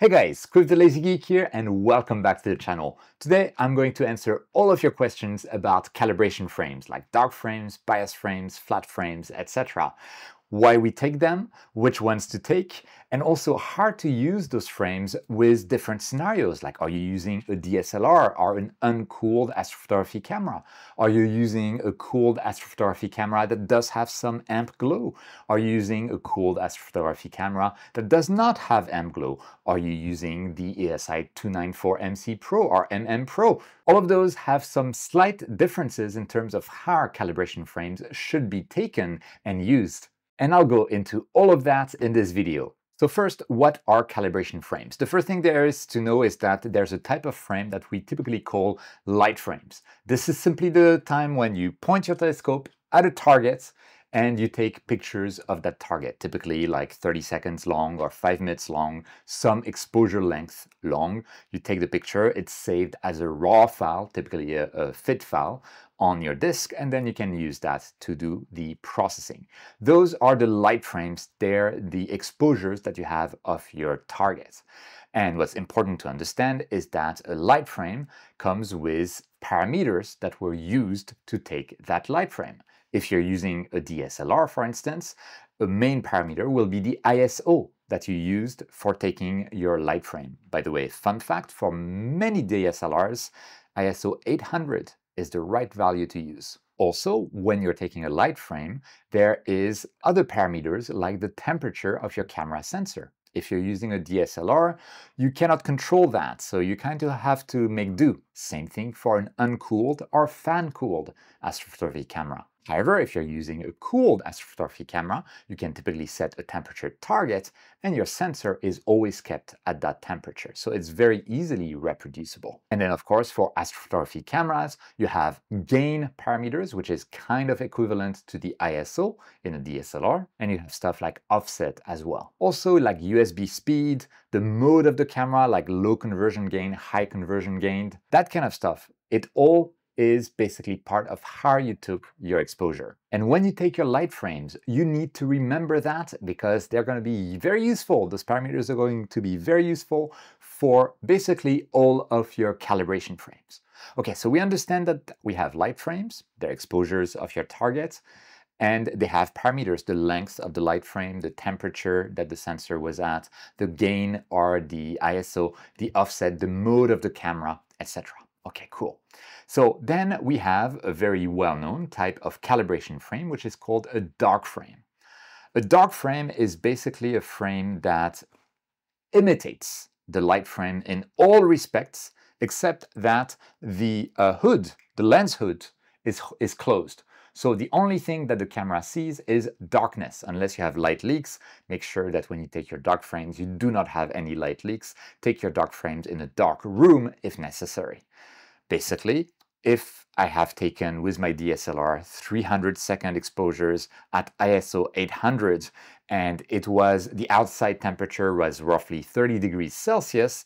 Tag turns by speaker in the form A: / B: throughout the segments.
A: Hey guys, Quiv the Lazy Geek here and welcome back to the channel. Today I'm going to answer all of your questions about calibration frames like dark frames, bias frames, flat frames, etc. Why we take them, which ones to take, and also how to use those frames with different scenarios, like are you using a DSLR or an uncooled astrophotography camera? Are you using a cooled astrophotography camera that does have some amp glow? Are you using a cooled astrophotography camera that does not have amp glow? Are you using the ASI 294MC Pro or MM Pro? All of those have some slight differences in terms of how calibration frames should be taken and used. And I'll go into all of that in this video. So first, what are calibration frames? The first thing there is to know is that there's a type of frame that we typically call light frames. This is simply the time when you point your telescope at a target and you take pictures of that target, typically like 30 seconds long or 5 minutes long, some exposure length long. You take the picture, it's saved as a RAW file, typically a FIT file, on your disk, and then you can use that to do the processing. Those are the light frames. They're the exposures that you have of your target. And what's important to understand is that a light frame comes with parameters that were used to take that light frame. If you're using a DSLR, for instance, a main parameter will be the ISO that you used for taking your light frame. By the way, fun fact, for many DSLRs, ISO 800 is the right value to use. Also, when you're taking a light frame, there is other parameters like the temperature of your camera sensor. If you're using a DSLR, you cannot control that, so you kind of have to make do. Same thing for an uncooled or fan-cooled astrophotography camera. However, if you're using a cooled astrophotography camera, you can typically set a temperature target and your sensor is always kept at that temperature. So it's very easily reproducible. And then of course, for astrophotography cameras, you have gain parameters, which is kind of equivalent to the ISO in a DSLR. And you have stuff like offset as well. Also like USB speed, the mode of the camera, like low conversion gain, high conversion gain, that kind of stuff. It all is basically part of how you took your exposure. And when you take your light frames, you need to remember that because they're going to be very useful. Those parameters are going to be very useful for basically all of your calibration frames. Okay, so we understand that we have light frames, they're exposures of your targets, and they have parameters, the length of the light frame, the temperature that the sensor was at, the gain or the ISO, the offset, the mode of the camera, etc. Okay, cool. So then we have a very well-known type of calibration frame, which is called a dark frame. A dark frame is basically a frame that imitates the light frame in all respects, except that the hood, the lens hood, is closed. So the only thing that the camera sees is darkness. Unless you have light leaks, make sure that when you take your dark frames, you do not have any light leaks. Take your dark frames in a dark room if necessary. Basically, if I have taken with my DSLR 300-second exposures at ISO 800 and the outside temperature was roughly 30 degrees Celsius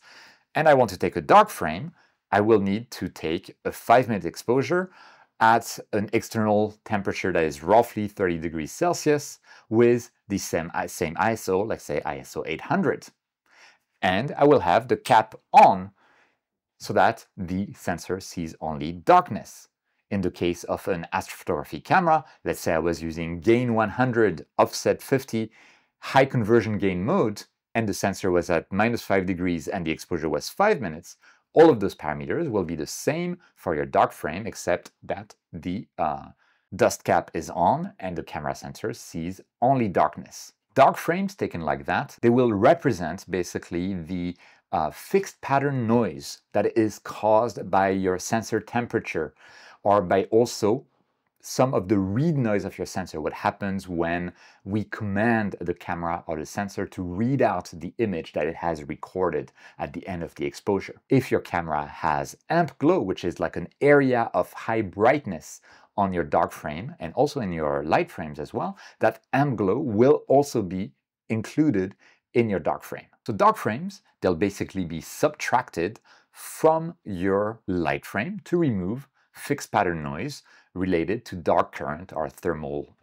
A: and I want to take a dark frame, I will need to take a 5-minute exposure at an external temperature that is roughly 30 degrees Celsius with the same ISO, let's say ISO 800. And I will have the cap on so that the sensor sees only darkness. In the case of an astrophotography camera, let's say I was using gain 100, offset 50, high conversion gain mode, and the sensor was at -5 degrees and the exposure was 5 minutes, all of those parameters will be the same for your dark frame, except that the dust cap is on and the camera sensor sees only darkness. Dark frames taken like that, they will represent basically the fixed pattern noise that is caused by your sensor temperature or by also some of the read noise of your sensor, what happens when we command the camera or the sensor to read out the image that it has recorded at the end of the exposure. If your camera has amp glow, which is like an area of high brightness on your dark frame and also in your light frames as well, that amp glow will also be included in your dark frame. So dark frames, they'll basically be subtracted from your light frame to remove fixed pattern noise, related to dark current or thermal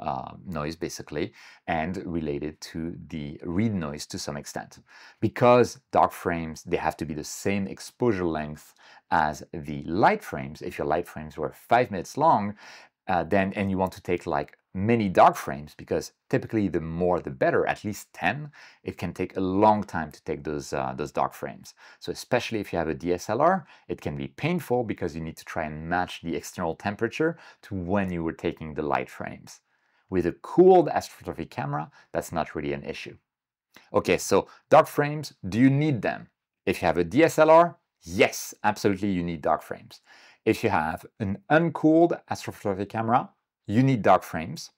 A: noise basically, and related to the read noise to some extent. Because dark frames, they have to be the same exposure length as the light frames. If your light frames were 5 minutes long, and you want to take like many dark frames, because typically the more the better, at least 10, it can take a long time to take those dark frames. So especially if you have a DSLR, it can be painful because you need to try and match the external temperature to when you were taking the light frames. With a cooled astrophotography camera, that's not really an issue. Okay, so dark frames, do you need them? If you have a DSLR, yes, absolutely you need dark frames. If you have an uncooled astrophotography camera, you need dark frames.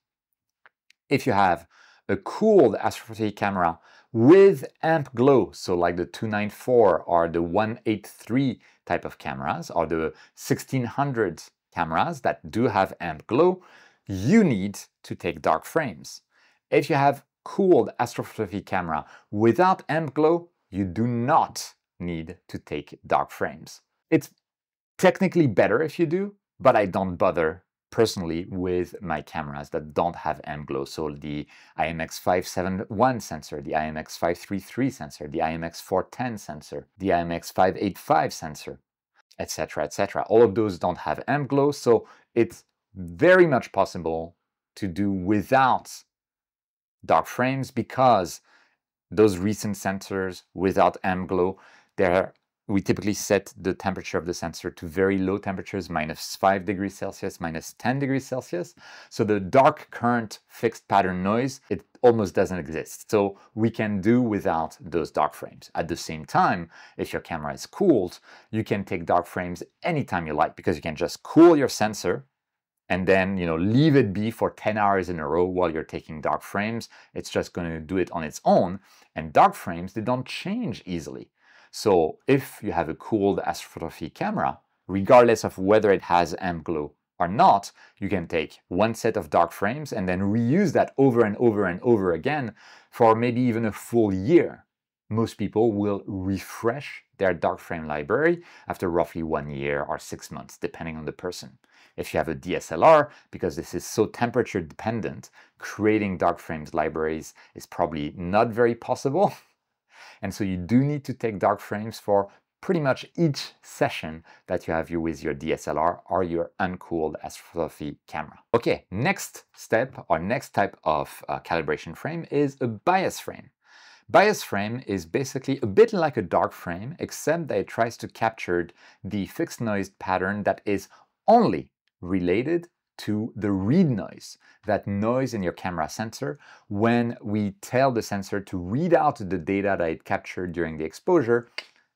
A: If you have a cooled astrophotography camera with amp glow, so like the 294 or the 183 type of cameras, or the 1600 cameras that do have amp glow, you need to take dark frames. If you have cooled astrophotography camera without amp glow, you do not need to take dark frames. It's technically better if you do, but I don't bother personally with my cameras that don't have amp glow. So the IMX571 sensor, the IMX533 sensor, the IMX410 sensor, the IMX585 sensor, etc., etc. All of those don't have amp glow, so it's very much possible to do without dark frames, because those recent sensors without amp glow, we typically set the temperature of the sensor to very low temperatures, -5 degrees Celsius, -10 degrees Celsius. So the dark current fixed pattern noise, it almost doesn't exist. So we can do without those dark frames. At the same time, if your camera is cooled, you can take dark frames anytime you like, because you can just cool your sensor and then, leave it be for 10 hours in a row while you're taking dark frames. It's just going to do it on its own. And dark frames, they don't change easily. So if you have a cooled astrophotography camera, regardless of whether it has amp glow or not, you can take one set of dark frames and then reuse that over and over and over again for maybe even a full year. Most people will refresh their dark frame library after roughly 1 year or 6 months, depending on the person. If you have a DSLR, because this is so temperature dependent, creating dark frames libraries is probably not very possible. And so you do need to take dark frames for pretty much each session that you have with your DSLR or your uncooled astrophotography camera. Okay, next step or next type of calibration frame is a bias frame. Bias frame is basically a bit like a dark frame, except that it tries to capture the fixed noise pattern that is only related to the read noise, that noise in your camera sensor when we tell the sensor to read out the data that it captured during the exposure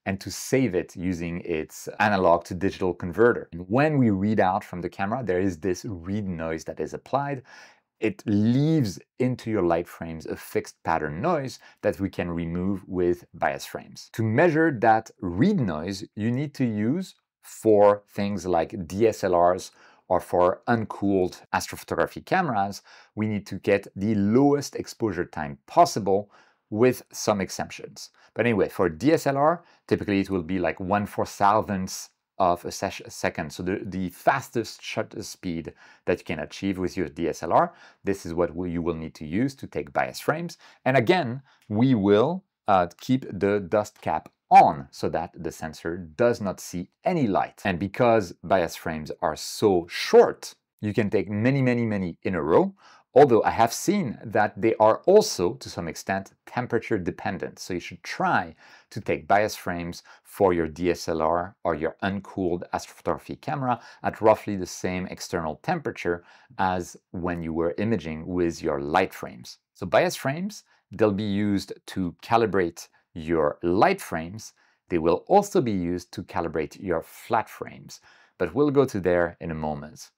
A: and to save it using its analog to digital converter. And when we read out from the camera, there is this read noise that is applied. It leaves into your light frames a fixed pattern noise that we can remove with bias frames. To measure that read noise, you need to use, for things like DSLRs or for uncooled astrophotography cameras, we need to get the lowest exposure time possible, with some exemptions. But anyway, for DSLR, typically it will be like 1/4000th of a second. So the fastest shutter speed that you can achieve with your DSLR, this is what you will need to use to take bias frames. And again, we will keep the dust cap on so that the sensor does not see any light. And because bias frames are so short, you can take many, many, many in a row, although I have seen that they are also, to some extent, temperature dependent. So you should try to take bias frames for your DSLR or your uncooled astrophotography camera at roughly the same external temperature as when you were imaging with your light frames. So bias frames, they'll be used to calibrate your light frames. They will also be used to calibrate your flat frames, but we'll go to there in a moment.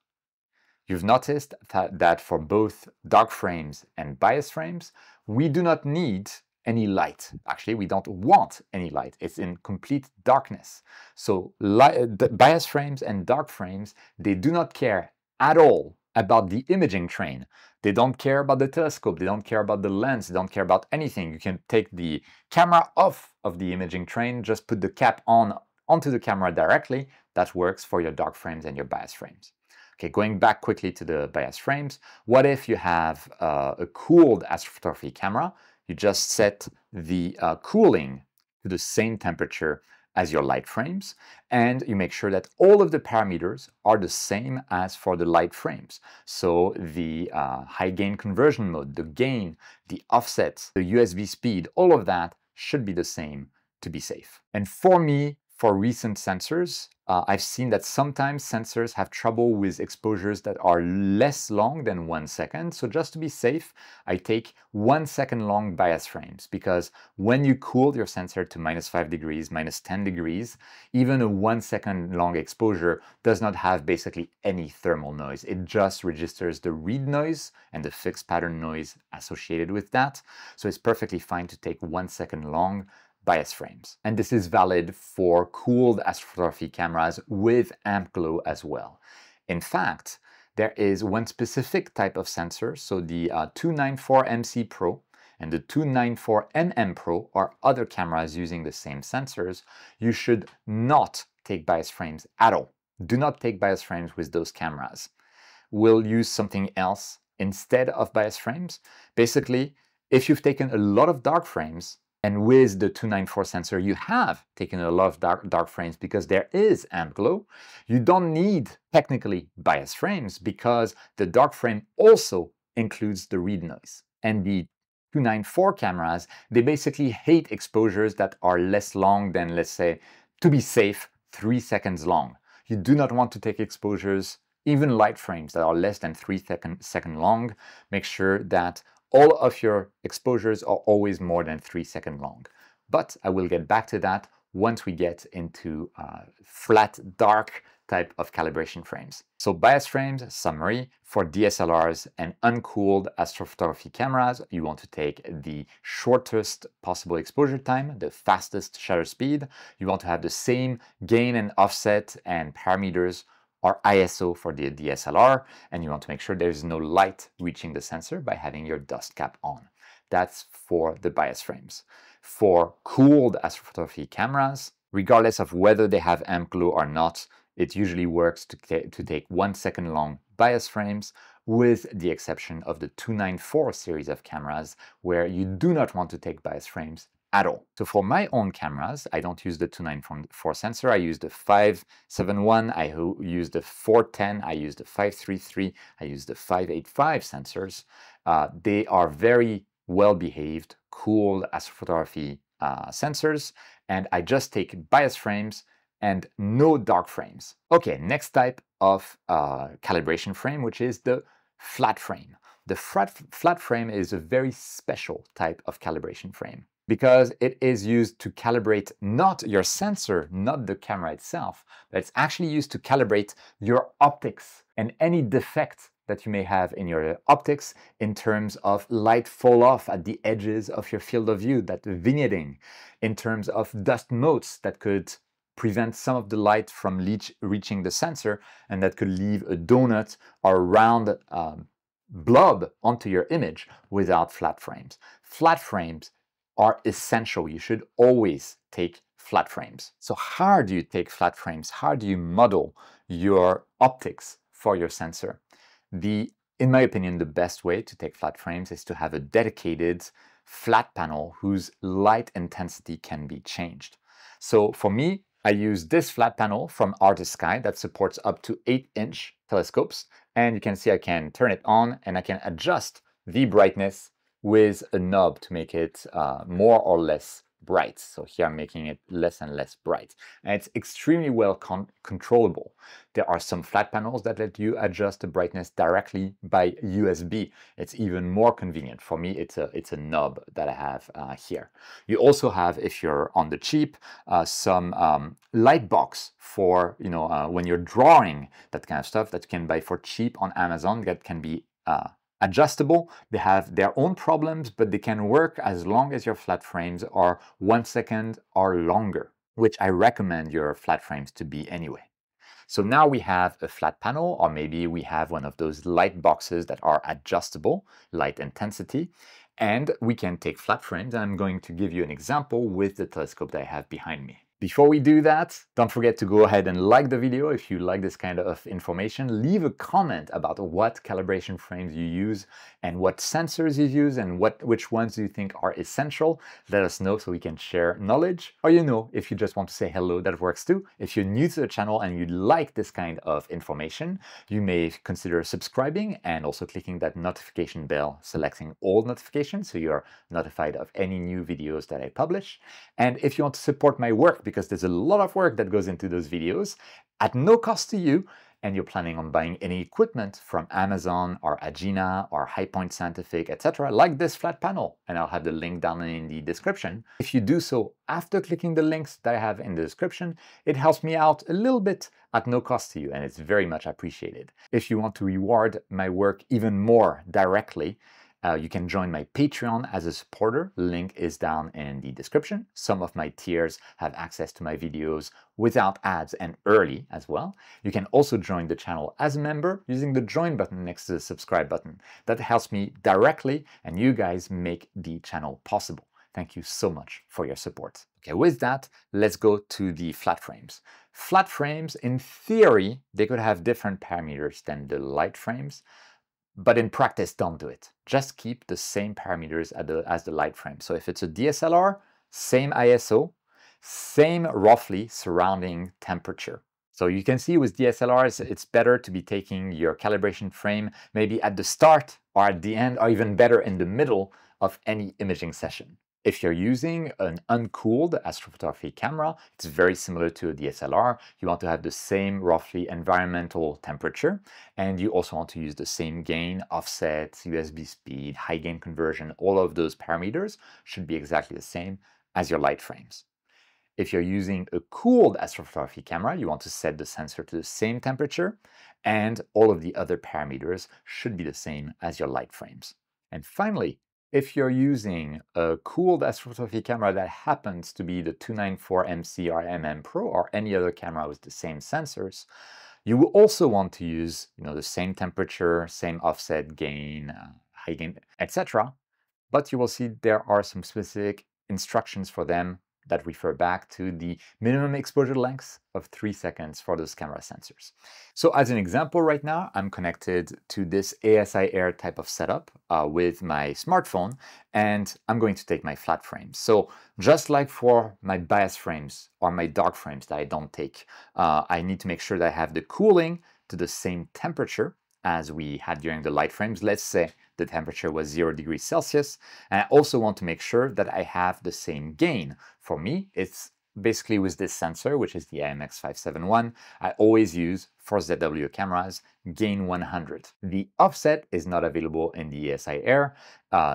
A: You've noticed that for both dark frames and bias frames, we do not need any light. Actually, we don't want any light. It's in complete darkness. So the bias frames and dark frames, they do not care at all about the imaging train. They don't care about the telescope. They don't care about the lens. They don't care about anything. You can take the camera off of the imaging train, just put the cap onto the camera directly. That works for your dark frames and your bias frames. Okay, going back quickly to the bias frames, what if you have a cooled astrophotography camera? You just set the cooling to the same temperature as your light frames, and you make sure that all of the parameters are the same as for the light frames. So the high gain conversion mode, the gain, the offset, the USB speed, all of that should be the same to be safe. And for me, for recent sensors, I've seen that sometimes sensors have trouble with exposures that are less long than 1 second. So just to be safe, I take 1 second long bias frames, because when you cool your sensor to -5 degrees, -10 degrees, even a 1 second long exposure does not have basically any thermal noise. It just registers the read noise and the fixed pattern noise associated with that. So it's perfectly fine to take 1 second long bias frames. And this is valid for cooled astrophotography cameras with amp glow as well. In fact, there is one specific type of sensor, so the 294MC Pro and the 294MM Pro or other cameras using the same sensors, you should not take bias frames at all. Do not take bias frames with those cameras. We'll use something else instead of bias frames. Basically, if you've taken a lot of dark frames, and with the 294 sensor, you have taken a lot of dark frames because there is amp glow, you don't need technically bias frames because the dark frame also includes the read noise. And the 294 cameras, they basically hate exposures that are less long than, let's say, to be safe, 3 seconds long. You do not want to take exposures, even light frames that are less than 3 seconds long. Make sure that all of your exposures are always more than 3 seconds long. But I will get back to that once we get into flat, dark type of calibration frames. So bias frames, summary, for DSLRs and uncooled astrophotography cameras, you want to take the shortest possible exposure time, the fastest shutter speed. You want to have the same gain and offset and parameters or ISO for the DSLR, and you want to make sure there's no light reaching the sensor by having your dust cap on. That's for the bias frames. For cooled astrophotography cameras, regardless of whether they have amp glow or not, it usually works to take 1 second long bias frames, with the exception of the 294 series of cameras, where you do not want to take bias frames at all. So for my own cameras, I don't use the 294 sensor. I use the 571, I use the 410, I use the 533, I use the 585 sensors. They are very well-behaved, cool astrophotography sensors, and I just take bias frames and no dark frames. Okay, next type of calibration frame, which is the flat frame. The flat frame is a very special type of calibration frame, because it is used to calibrate not your sensor, not the camera itself, but it's actually used to calibrate your optics and any defect that you may have in your optics in terms of light fall off at the edges of your field of view, that vignetting, in terms of dust motes that could prevent some of the light from reaching the sensor and that could leave a donut or a round blob onto your image without flat frames. Flat frames are essential. You should always take flat frames. So how do you take flat frames? How do you model your optics for your sensor? In my opinion, the best way to take flat frames is to have a dedicated flat panel whose light intensity can be changed. So for me, I use this flat panel from Artist Sky that supports up to 8-inch telescopes. And you can see I can turn it on and I can adjust the brightness with a knob to make it more or less bright. So here I'm making it less and less bright. And it's extremely well controllable. There are some flat panels that let you adjust the brightness directly by USB. It's even more convenient. For me, it's a knob that I have here. You also have, if you're on the cheap, some light box for, when you're drawing, that kind of stuff that you can buy for cheap on Amazon, that can be adjustable. They have their own problems, but they can work as long as your flat frames are 1 second or longer, which I recommend your flat frames to be anyway. So now we have a flat panel, or maybe we have one of those light boxes that are adjustable, light intensity, and we can take flat frames. And I'm going to give you an example with the telescope that I have behind me. Before we do that, don't forget to go ahead and like the video if you like this kind of information. Leave a comment about what calibration frames you use and what sensors you use and which ones you think are essential. Let us know so we can share knowledge. Or if you just want to say hello, that works too. If you're new to the channel and you like this kind of information, you may consider subscribing and also clicking that notification bell, selecting all notifications so you're notified of any new videos that I publish. And if you want to support my work, because there's a lot of work that goes into those videos at no cost to you, and you're planning on buying any equipment from Amazon or Agena or Highpoint Scientific, etc., like this flat panel, and I'll have the link down in the description. If you do so after clicking the links that I have in the description, it helps me out a little bit at no cost to you, and it's very much appreciated. If you want to reward my work even more directly, you can join my Patreon as a supporter. Link is down in the description. Some of my tiers have access to my videos without ads and early as well. You can also join the channel as a member using the join button next to the subscribe button. That helps me directly, and you guys make the channel possible. Thank you so much for your support. Okay, with that, let's go to the flat frames. Flat frames, in theory, they could have different parameters than the light frames. But in practice, don't do it. Just keep the same parameters as the light frame. So if it's a DSLR, same ISO, same roughly surrounding temperature. So you can see with DSLRs, it's better to be taking your calibration frame maybe at the start or at the end, or even better in the middle of any imaging session. If you're using an uncooled astrophotography camera, it's very similar to a DSLR. You want to have the same roughly environmental temperature, and you also want to use the same gain, offset, USB speed, high gain conversion. All of those parameters should be exactly the same as your light frames. If you're using a cooled astrophotography camera, you want to set the sensor to the same temperature, and all of the other parameters should be the same as your light frames. And finally, if you're using a cooled astrophotography camera that happens to be the 294MC or MM Pro or any other camera with the same sensors, you will also want to use the same temperature, same offset, gain, high gain, etc. But you will see there are some specific instructions for them that refer back to the minimum exposure length of 3 seconds for those camera sensors. So as an example right now, I'm connected to this ASI Air type of setup with my smartphone, and I'm going to take my flat frames. So just like for my bias frames or my dark frames that I don't take, I need to make sure that I have the cooling to the same temperature as we had during the light frames. Let's say the temperature was 0 degrees Celsius. And I also want to make sure that I have the same gain. For me, it's basically with this sensor, which is the IMX571, I always use for ZW cameras, gain 100. The offset is not available in the ASI Air.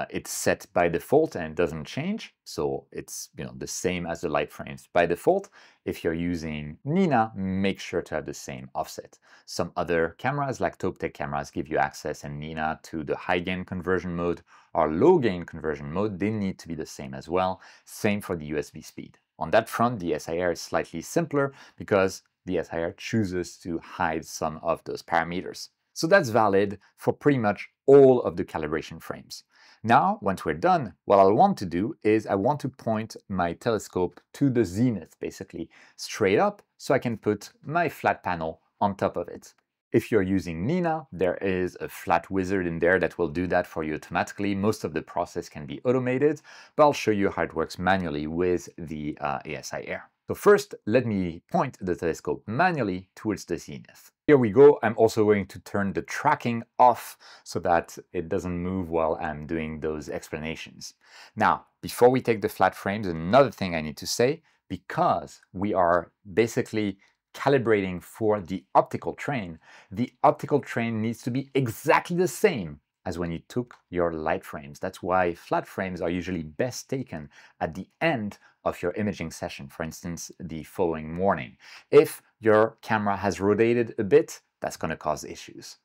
A: It's set by default and it doesn't change. So it's the same as the light frames by default. If you're using Nina, make sure to have the same offset. Some other cameras like Toptech cameras give you access in Nina to the high gain conversion mode or low gain conversion mode. They need to be the same as well. Same for the USB speed. On that front, the SIR is slightly simpler because the SIR chooses to hide some of those parameters. So that's valid for pretty much all of the calibration frames. Now, once we're done, what I'll want to do is I want to point my telescope to the zenith, basically straight up, so I can put my flat panel on top of it. If you're using Nina, there is a flat wizard in there that will do that for you automatically. Most of the process can be automated, but I'll show you how it works manually with the ASI Air. So first, let me point the telescope manually towards the zenith. Here we go. I'm also going to turn the tracking off so that it doesn't move while I'm doing those explanations. Now, before we take the flat frames, another thing I need to say, because we are basically calibrating for the optical train needs to be exactly the same as when you took your light frames. That's why flat frames are usually best taken at the end of your imaging session, for instance, the following morning. If your camera has rotated a bit, that's going to cause issues.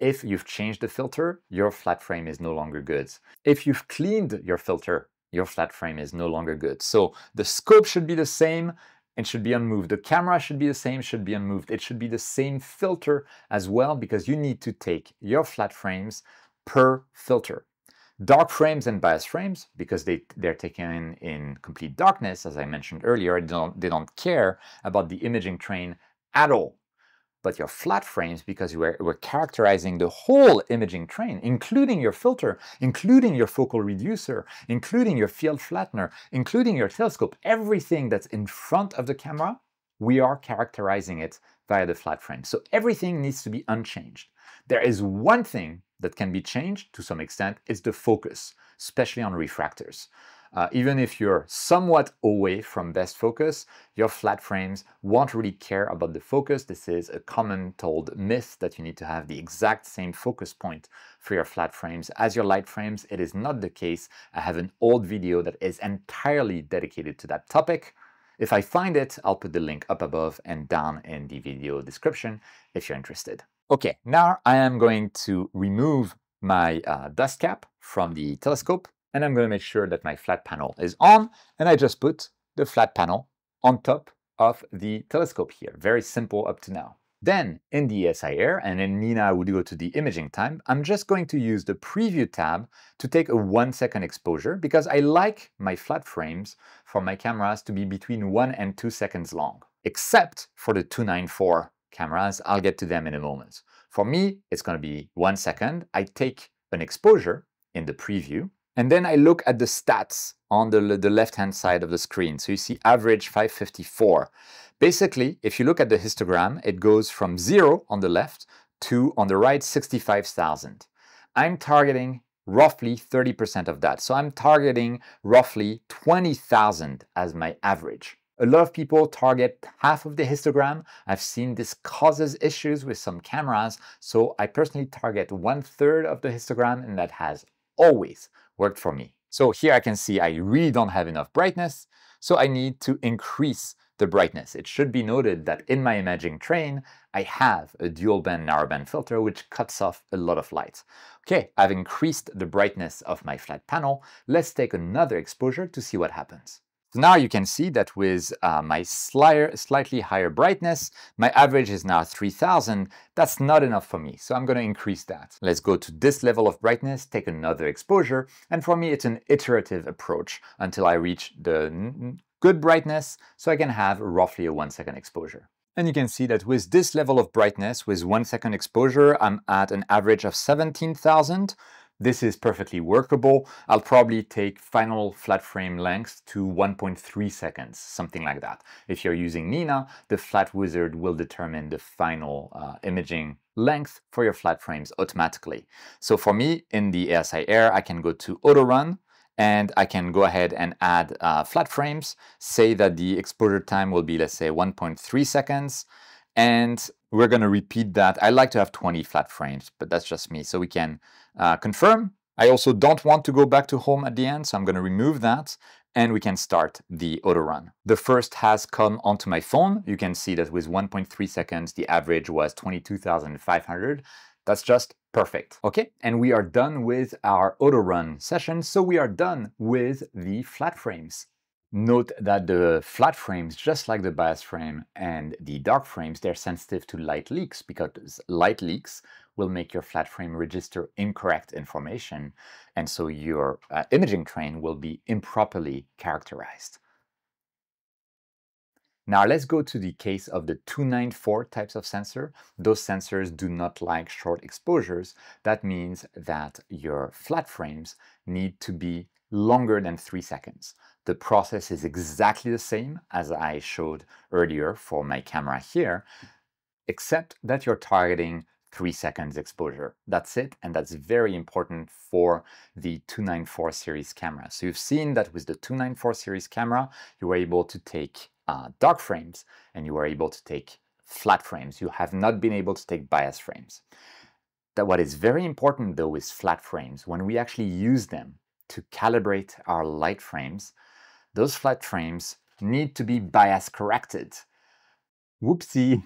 A: If you've changed the filter, your flat frame is no longer good. If you've cleaned your filter, your flat frame is no longer good. So the scope should be the same, it should be unmoved. The camera should be the same, should be unmoved. It should be the same filter as well, because you need to take your flat frames per filter. Dark frames and bias frames, because they're taken in complete darkness, as I mentioned earlier, they don't care about the imaging train at all. But your flat frames, because we're characterizing the whole imaging train, including your filter, including your focal reducer, including your field flattener, including your telescope, everything that's in front of the camera, we are characterizing it via the flat frame. So everything needs to be unchanged. There is one thing that can be changed to some extent, it's the focus, especially on refractors. Even if you're somewhat away from best focus, your flat frames won't really care about the focus. This is a common told myth that you need to have the exact same focus point for your flat frames as your light frames. It is not the case. I have an old video that is entirely dedicated to that topic. If I find it, I'll put the link up above and down in the video description if you're interested. Okay, now I am going to remove my dust cap from the telescope, and I'm going to make sure that my flat panel is on, and I just put the flat panel on top of the telescope here. Very simple up to now. Then in the ASI Air, and then Nina would go to the imaging time, I'm just going to use the preview tab to take a 1 second exposure, because I like my flat frames for my cameras to be between 1 and 2 seconds long, except for the 294 cameras. I'll get to them in a moment. For me, it's going to be 1 second. I take an exposure in the preview, and then I look at the stats on the left-hand side of the screen. So you see average 554. Basically, if you look at the histogram, it goes from 0 on the left to, on the right, 65,000. I'm targeting roughly 30% of that. So I'm targeting roughly 20,000 as my average. A lot of people target half of the histogram. I've seen this causes issues with some cameras. So I personally target 1/3 of the histogram, and that has always worked for me. So here I can see I really don't have enough brightness, so I need to increase the brightness. It should be noted that in my imaging train, I have a dual band narrowband filter which cuts off a lot of light. Okay, I've increased the brightness of my flat panel. Let's take another exposure to see what happens. So now you can see that with my slightly higher brightness, my average is now 3000. That's not enough for me, so I'm going to increase that. Let's go to this level of brightness, take another exposure, and for me it's an iterative approach until I reach the good brightness, so I can have roughly a 1 second exposure. And you can see that with this level of brightness, with 1 second exposure, I'm at an average of 17,000. This is perfectly workable. I'll probably take final flat frame length to 1.3 seconds, something like that. If you're using Nina, the Flat Wizard will determine the final imaging length for your flat frames automatically. So for me, in the ASI Air, I can go to Auto Run, and I can go ahead and add flat frames, say that the exposure time will be, let's say, 1.3 seconds, and we're going to repeat that. I like to have 20 flat frames, but that's just me. So we can confirm. I also don't want to go back to home at the end, so I'm going to remove that, and we can start the auto run. The first has come onto my phone. You can see that with 1.3 seconds, the average was 22,500. That's just perfect. Okay, and we are done with our auto run session, so we are done with the flat frames. Note that the flat frames, just like the bias frame and the dark frames, they're sensitive to light leaks, because light leaks will make your flat frame register incorrect information, and so your imaging train will be improperly characterized. Now let's go to the case of the 294 types of sensor. Those sensors do not like short exposures. That means that your flat frames need to be longer than 3 seconds. The process is exactly the same as I showed earlier for my camera here, except that you're targeting 3 seconds exposure. That's it, and that's very important for the 294 series camera. So you've seen that with the 294 series camera, you were able to take dark frames and you were able to take flat frames. You have not been able to take bias frames. That what is very important though is flat frames. When we actually use them to calibrate our light frames, those flat frames need to be bias corrected. Whoopsie.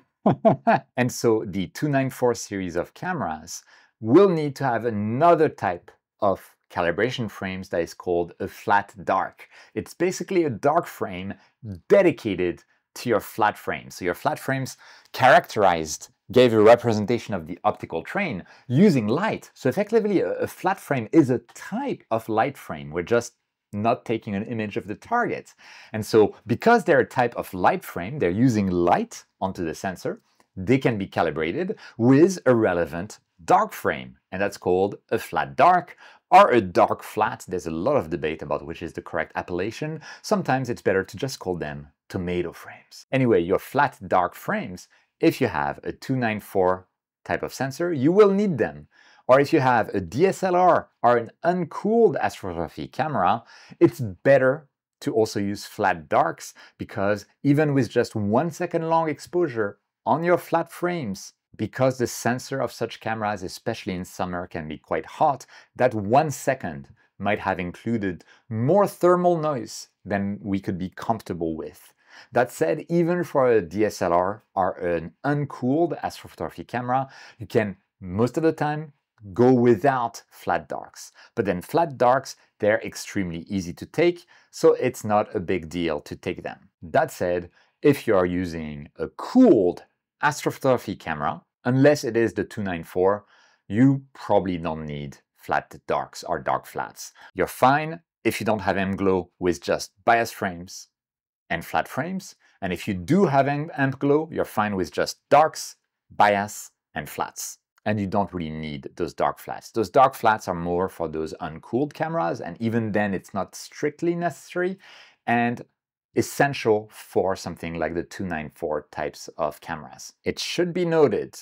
A: And so the 294 series of cameras will need to have another type of calibration frames that is called a flat dark. It's basically a dark frame dedicated to your flat frame. So your flat frames characterized gave a representation of the optical train using light. So effectively, a flat frame is a type of light frame. We're just not taking an image of the target. And so because they're a type of light frame, they're using light onto the sensor, they can be calibrated with a relevant dark frame. And that's called a flat dark or a dark flat. There's a lot of debate about which is the correct appellation. Sometimes it's better to just call them tomato frames. Anyway, your flat dark frames, if you have a 294 type of sensor, you will need them. Or if you have a DSLR or an uncooled astrophotography camera, it's better to also use flat darks, because even with just 1 second long exposure on your flat frames, because the sensor of such cameras, especially in summer, can be quite hot, that 1 second might have included more thermal noise than we could be comfortable with. That said, even for a DSLR or an uncooled astrophotography camera, you can, most of the time, go without flat darks. But then flat darks, they're extremely easy to take, so it's not a big deal to take them. That said, if you are using a cooled astrophotography camera, unless it is the 294, you probably don't need flat darks or dark flats. You're fine if you don't have M-Glow with just bias frames and flat frames. And if you do have M-Glow, you're fine with just darks, bias, and flats. And you don't really need those dark flats. Those dark flats are more for those uncooled cameras, and even then it's not strictly necessary and essential for something like the 294 types of cameras. It should be noted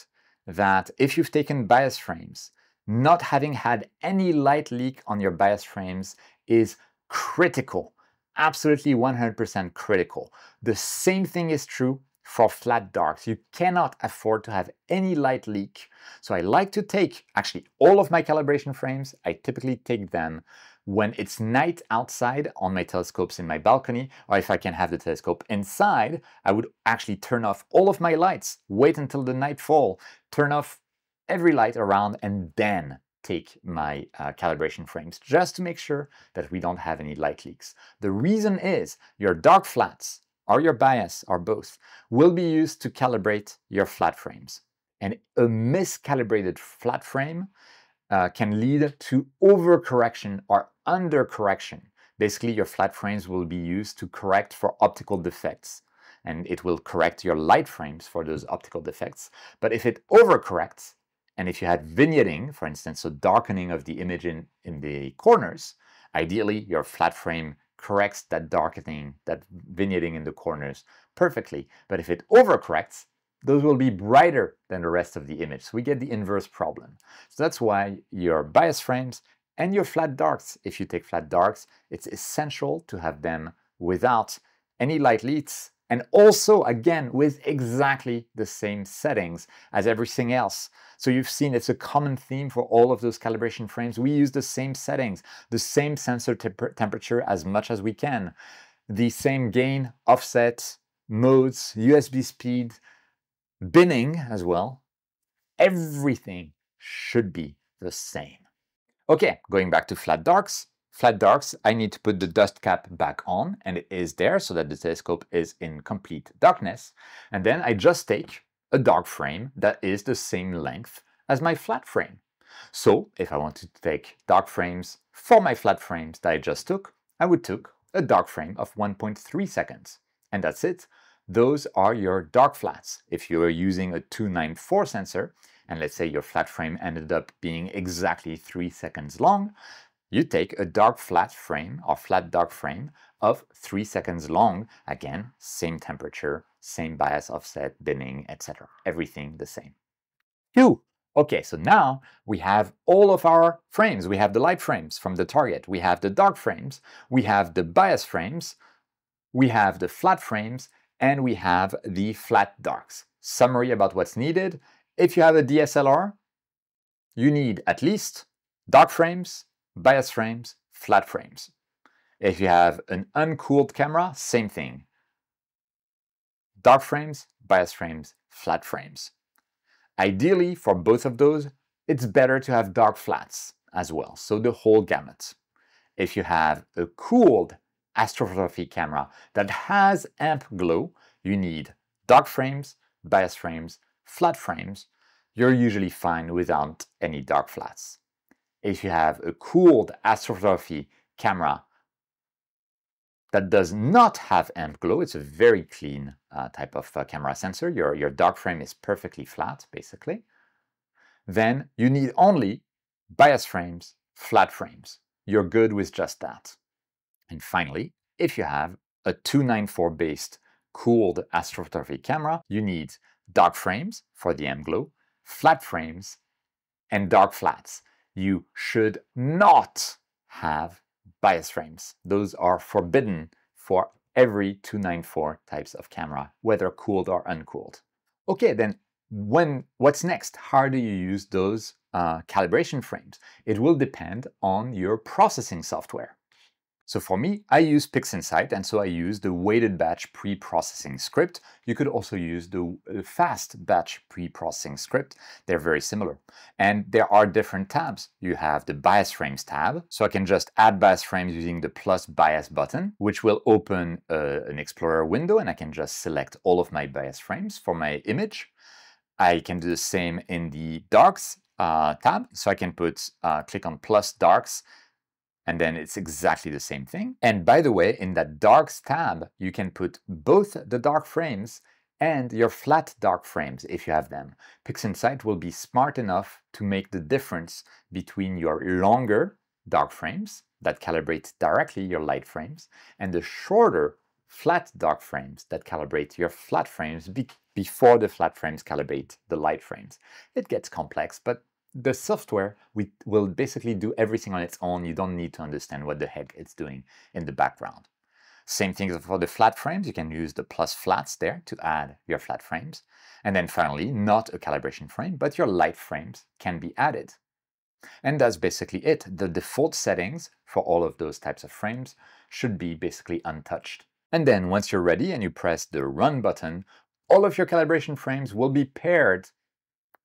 A: that if you've taken bias frames, not having had any light leak on your bias frames is critical, absolutely 100% critical. The same thing is true for flat darks. You cannot afford to have any light leak. So I like to take actually all of my calibration frames. I typically take them when it's night outside on my telescopes in my balcony, or if I can have the telescope inside, I would actually turn off all of my lights, wait until the nightfall, turn off every light around, and then take my calibration frames, just to make sure that we don't have any light leaks. The reason is your dark flats or your bias, or both, will be used to calibrate your flat frames. And a miscalibrated flat frame can lead to overcorrection or undercorrection. Basically, your flat frames will be used to correct for optical defects, and it will correct your light frames for those optical defects. But if it overcorrects, and if you had vignetting, for instance, so darkening of the image in the corners, ideally your flat frame corrects that darkening, that vignetting in the corners perfectly. But if it overcorrects, those will be brighter than the rest of the image. So we get the inverse problem. So that's why your bias frames and your flat darks, if you take flat darks, it's essential to have them without any light leaks, and also, again, with exactly the same settings as everything else. So you've seen it's a common theme for all of those calibration frames. We use the same settings, the same sensor temperature as much as we can, the same gain, offset, modes, USB speed, binning as well. Everything should be the same. Okay, going back to flat darks. Flat darks, I need to put the dust cap back on, and it is there so that the telescope is in complete darkness. And then I just take a dark frame that is the same length as my flat frame. So if I wanted to take dark frames for my flat frames that I just took, I would take a dark frame of 1.3 seconds. And that's it. Those are your dark flats. If you are using a 294 sensor, and let's say your flat frame ended up being exactly 3 seconds long, you take a dark flat frame or flat dark frame of 3 seconds long. Again, same temperature, same bias, offset, binning, etc. Everything the same. Phew! Okay, so now we have all of our frames. We have the light frames from the target. We have the dark frames. We have the bias frames. We have the flat frames. And we have the flat darks. Summary about what's needed. If you have a DSLR, you need at least dark frames, bias frames, flat frames. If you have an uncooled camera, same thing. Dark frames, bias frames, flat frames. Ideally, for both of those, it's better to have dark flats as well, so the whole gamut. If you have a cooled astrophotography camera that has amp glow, you need dark frames, bias frames, flat frames, you're usually fine without any dark flats. If you have a cooled astrophotography camera that does not have amp glow, it's a very clean type of camera sensor, your dark frame is perfectly flat, basically, then you need only bias frames, flat frames. You're good with just that. And finally, if you have a 294 based cooled astrophotography camera, you need dark frames for the amp glow, flat frames, and dark flats. You should not have bias frames. Those are forbidden for every 294 types of camera, whether cooled or uncooled. Okay, then what's next? How do you use those calibration frames? It will depend on your processing software. So for me, I use PixInsight, and so I use the weighted batch pre-processing script. You could also use the fast batch pre-processing script. They're very similar. And there are different tabs. You have the bias frames tab, so I can just add bias frames using the plus bias button, which will open an Explorer window, and I can just select all of my bias frames for my image. I can do the same in the darks tab, so I can click on plus darks, and then it's exactly the same thing. And by the way, in that darks tab, you can put both the dark frames and your flat dark frames if you have them. PixInsight will be smart enough to make the difference between your longer dark frames that calibrate directly your light frames and the shorter flat dark frames that calibrate your flat frames before the flat frames calibrate the light frames. It gets complex, but the software will basically do everything on its own. You don't need to understand what the heck it's doing in the background. Same thing for the flat frames. You can use the plus flats there to add your flat frames. And then finally, not a calibration frame, but your light frames can be added. And that's basically it. The default settings for all of those types of frames should be basically untouched. And then once you're ready and you press the Run button, all of your calibration frames will be paired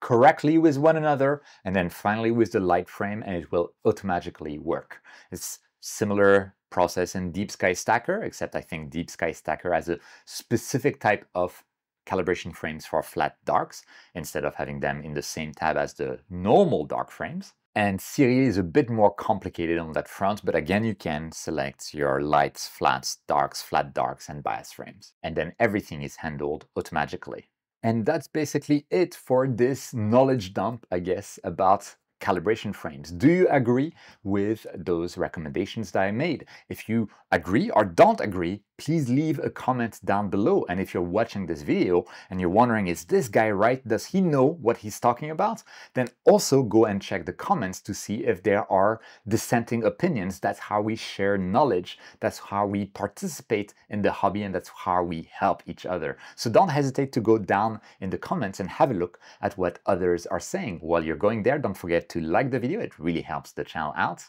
A: correctly with one another, and then finally with the light frame, and it will automatically work. It's similar process in Deep Sky Stacker, except I think Deep Sky Stacker has a specific type of calibration frames for flat darks, instead of having them in the same tab as the normal dark frames. And Siri is a bit more complicated on that front, but again, you can select your lights, flats, darks, flat darks, and bias frames. And then everything is handled automatically. And that's basically it for this knowledge dump, I guess, about calibration frames. Do you agree with those recommendations that I made? If you agree or don't agree, please leave a comment down below. And if you're watching this video and you're wondering, is this guy right? Does he know what he's talking about? Then also go and check the comments to see if there are dissenting opinions. That's how we share knowledge. That's how we participate in the hobby, and that's how we help each other. So don't hesitate to go down in the comments and have a look at what others are saying. While you're going there, don't forget to like the video. It really helps the channel out.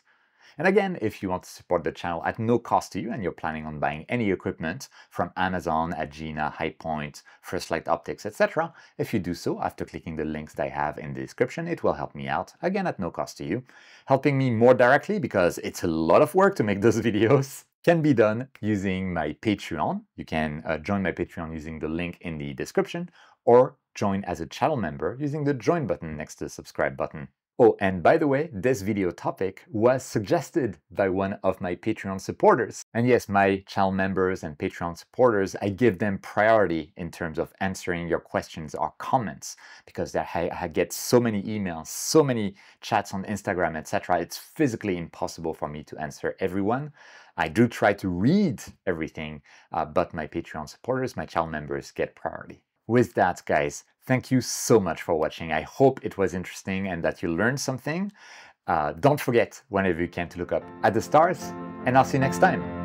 A: And again, if you want to support the channel at no cost to you and you're planning on buying any equipment from Amazon, Agena, Hi-Point, First Light Optics, etc., if you do so after clicking the links that I have in the description, it will help me out, again at no cost to you. Helping me more directly, because it's a lot of work to make those videos, can be done using my Patreon. You can join my Patreon using the link in the description, or join as a channel member using the join button next to the subscribe button. Oh, and by the way, this video topic was suggested by one of my Patreon supporters. And yes, my channel members and Patreon supporters, I give them priority in terms of answering your questions or comments, because I get so many emails, so many chats on Instagram, etc. It's physically impossible for me to answer everyone. I do try to read everything, but my Patreon supporters, my channel members, get priority. With that, guys, thank you so much for watching. I hope it was interesting and that you learned something. Don't forget, whenever you can, to look up at the stars, and I'll see you next time.